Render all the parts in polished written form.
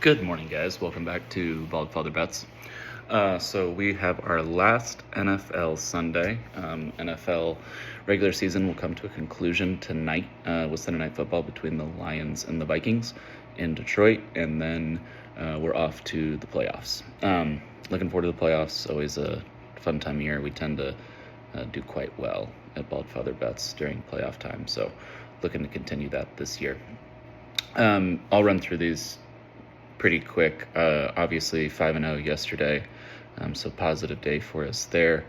Good morning, guys. Welcome back to Bald Father Bets. So we have our last NFL Sunday. NFL regular season will come to a conclusion tonight with Sunday Night Football between the Lions and the Vikings in Detroit, and then we're off to the playoffs. Looking forward to the playoffs. Always a fun time of year. We tend to do quite well at Bald Father Bets during playoff time, so looking to continue that this year. I'll run through these pretty quick. Obviously 5-0 yesterday, so positive day for us there.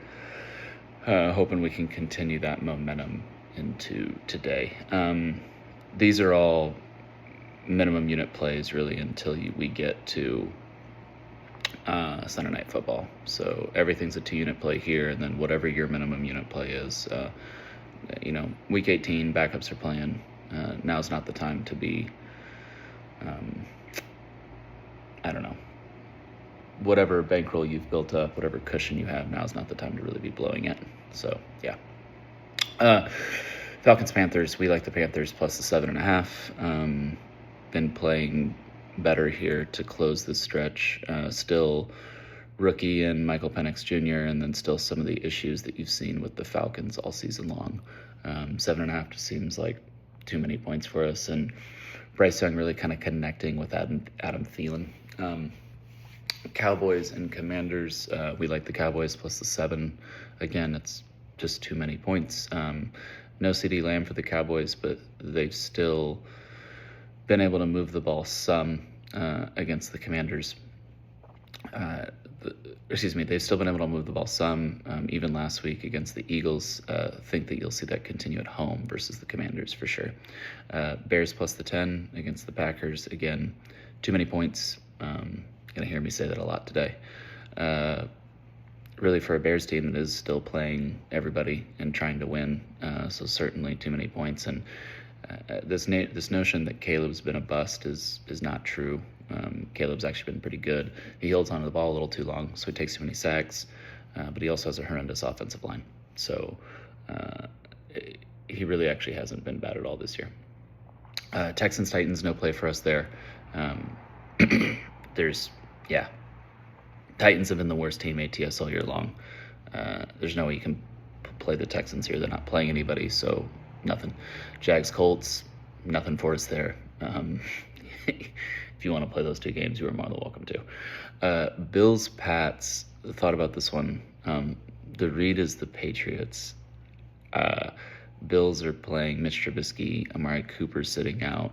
Hoping we can continue that momentum into today. These are all minimum unit plays really until we get to Sunday Night Football. So everything's a 2-unit play here, and then whatever your minimum unit play is, week 18 backups are playing. Now's not the time to be whatever bankroll you've built up, whatever cushion you have, now's not the time to really be blowing it. So, yeah. Falcons-Panthers, we like the Panthers plus the 7.5. Been playing better here to close this stretch. Still rookie and Michael Penix Jr., and then still some of the issues that you've seen with the Falcons all season long. 7.5 just seems like too many points for us, and Bryce Young really kind of connecting with Adam Thielen. Cowboys and Commanders, we like the Cowboys plus the 7. Again, it's just too many points. No CeeDee Lamb for the Cowboys, but they've still been able to move the ball some against the Commanders. They've still been able to move the ball some, even last week against the Eagles. Think that you'll see that continue at home versus the Commanders for sure. Bears plus the 10 against the Packers. Again, too many points. Going to hear me say that a lot today. Really, for a Bears team that is still playing everybody and trying to win, so certainly too many points. And this notion that Caleb's been a bust is not true. Caleb's actually been pretty good. He holds onto the ball a little too long, so he takes too many sacks, but he also has a horrendous offensive line. So he really actually hasn't been bad at all this year. Texans-Titans, no play for us there. Titans have been the worst team ATS all year long. There's no way you can play the Texans here. They're not playing anybody, so nothing. Jags-Colts, nothing for us there. If you want to play those two games, you are more than welcome to. Bills-Pats, thought about this one. The read is the Patriots. Bills are playing Mitch Trubisky. Amari Cooper sitting out.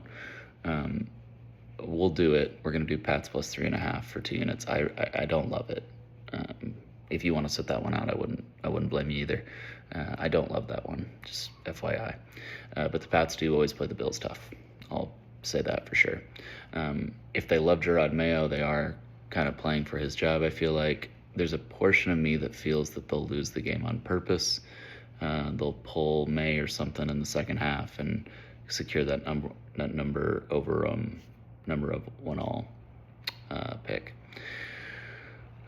We'll do it. We're going to do Pats plus 3.5 for 2 units. I don't love it. If you want to sit that one out, I wouldn't blame you either. I don't love that one, just FYI. But the Pats do always play the Bills tough. I'll say that for sure. If they love Gerard Mayo, they are kind of playing for his job. I feel like there's a portion of me that feels that they'll lose the game on purpose. They'll pull May or something in the second half and secure that number over number of 1-all pick.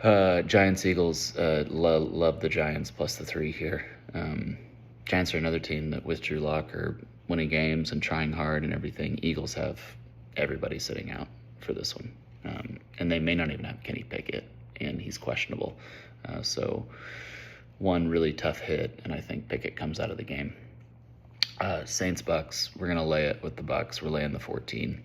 Giants-Eagles, love the Giants plus the 3 here. Giants are another team that with Drew Lock are winning games and trying hard and everything. Eagles have everybody sitting out for this one. And they may not even have Kenny Pickett, and he's questionable. So one really tough hit, and I think Pickett comes out of the game. Saints-Bucks, we're going to lay it with the Bucks. We're laying the 14.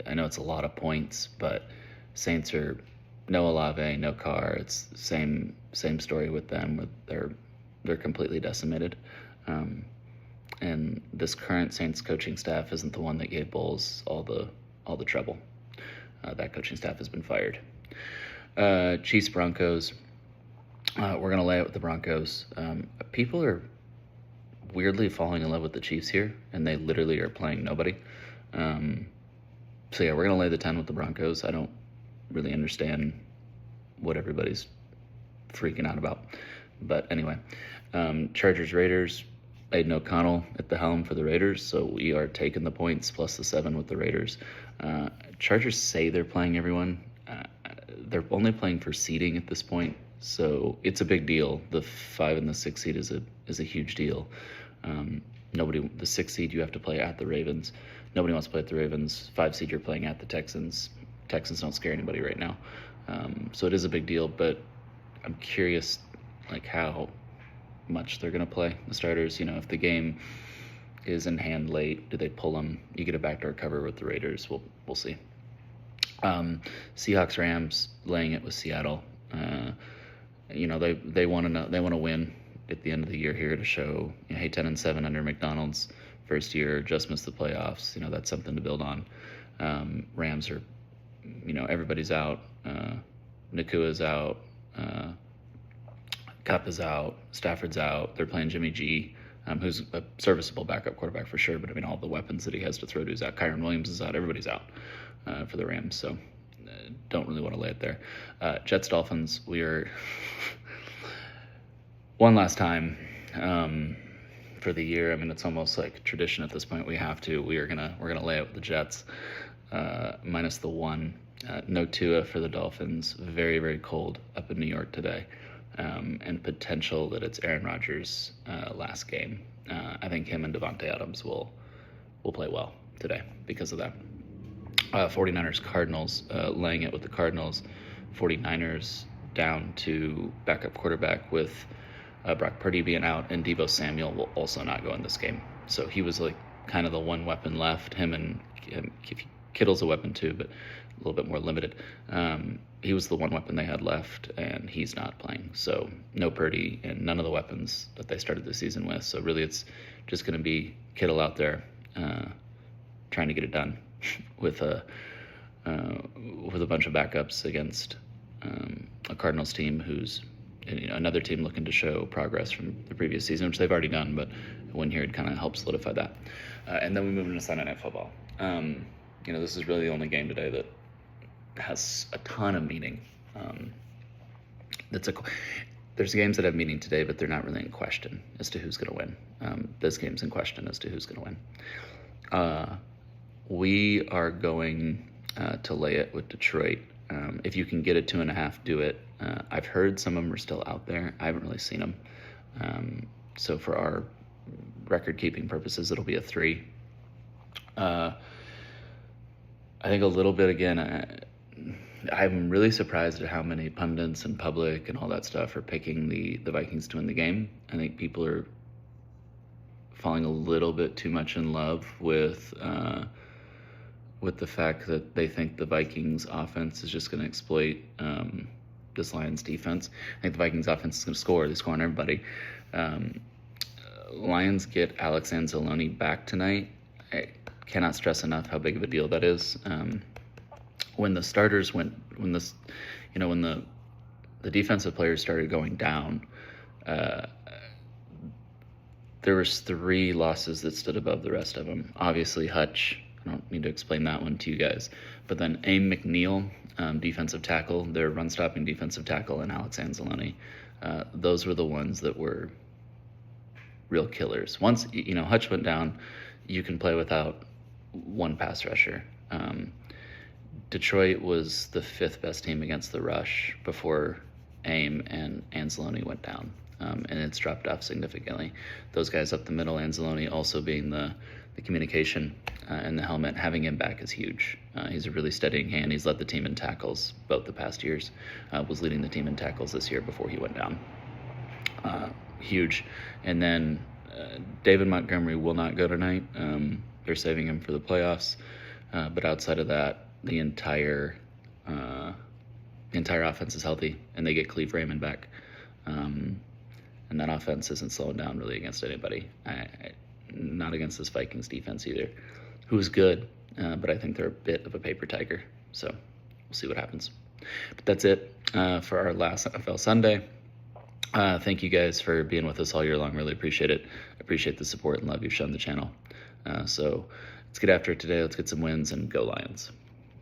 I know it's a lot of points, but Saints are no Olave, no Carr. It's the same story with them. They're completely decimated, and this current Saints coaching staff isn't the one that gave Bowles all the trouble. That coaching staff has been fired. Chiefs Broncos. We're gonna lay it with the Broncos. People are weirdly falling in love with the Chiefs here, and they literally are playing nobody. So yeah, we're going to lay the 10 with the Broncos. I don't really understand what everybody's freaking out about. But anyway, Chargers-Raiders, Aiden O'Connell at the helm for the Raiders, so we are taking the points plus the 7 with the Raiders. Chargers say they're playing everyone. They're only playing for seeding at this point, so it's a big deal. The 5 and the 6 seed is a huge deal. The 6 seed, you have to play at the Ravens. Nobody wants to play at the Ravens. 5 seed, you're playing at the Texans. Texans don't scare anybody right now. So it is a big deal, but I'm curious like how much they're going to play, the starters. If the game is in hand late, do they pull them? You get a backdoor cover with the Raiders. We'll see. Seahawks Rams laying it with Seattle. They want to win at the end of the year here to show, hey, 10-7 under McDonald's first year, just missed the playoffs. That's something to build on. Rams are, everybody's out. Nakua's out. Kupp is out. Stafford's out. They're playing Jimmy G, who's a serviceable backup quarterback for sure, but all the weapons that he has to throw to is out. Kyron Williams is out. Everybody's out for the Rams, so don't really want to lay it there. Jets Dolphins, we are one last time for the year. It's almost like tradition at this point. We're gonna lay it with the Jets minus the 1. No Tua for the Dolphins. Very, very cold up in New York today, and potential that it's Aaron Rodgers' last game. I think him and Devontae Adams will play well today because of that. 49ers Cardinals, laying it with the Cardinals. 49ers down to backup quarterback with Brock Purdy being out, and Deebo Samuel will also not go in this game. So he was like kind of the one weapon left. Him and Kittle's a weapon too, but a little bit more limited. He was the one weapon they had left, and he's not playing. So no Purdy and none of the weapons that they started the season with. So really it's just going to be Kittle out there trying to get it done with a bunch of backups against a Cardinals team who's another team looking to show progress from the previous season, which they've already done, but a win here kind of helps solidify that. And then we move into Sunday Night Football. This is really the only game today that has a ton of meaning. There's games that have meaning today, but they're not really in question as to who's going to win. This game's in question as to who's going to win. We are going to lay it with Detroit. If you can get a 2.5, do it. I've heard some of them are still out there. I haven't really seen them. So for our record-keeping purposes, it'll be a 3. I think a little bit, again, I'm really surprised at how many pundits and public and all that stuff are picking the Vikings to win the game. I think people are falling a little bit too much in love with the fact that they think the Vikings offense is just going to exploit this Lions defense. I think the Vikings offense is going to score. They score on everybody. Lions get Alex Anzalone back tonight. I cannot stress enough how big of a deal that is. When the starters when the defensive players started going down, there was 3 losses that stood above the rest of them. Obviously, Hutch. I don't need to explain that one to you guys. But then Aim McNeil, defensive tackle, their run-stopping defensive tackle, and Alex Anzalone. Those were the ones that were real killers. Once, Hutch went down, you can play without one pass rusher. Detroit was the 5th best team against the rush before Aim and Anzalone went down. And it's dropped off significantly. Those guys up the middle, Anzalone also being the communication and the helmet, having him back is huge. He's a really steadying hand. He's led the team in tackles both the past years, was leading the team in tackles this year before he went down. Huge. And then David Montgomery will not go tonight. They're saving him for the playoffs. But outside of that, the entire offense is healthy, and they get Cleve Raymond back. And that offense isn't slowing down really against anybody. Not against this Vikings defense either, who's good, but I think they're a bit of a paper tiger. So we'll see what happens. But that's it for our last NFL Sunday. Thank you guys for being with us all year long. Really appreciate it. Appreciate the support and love you've shown the channel. So let's get after it today. Let's get some wins and go Lions.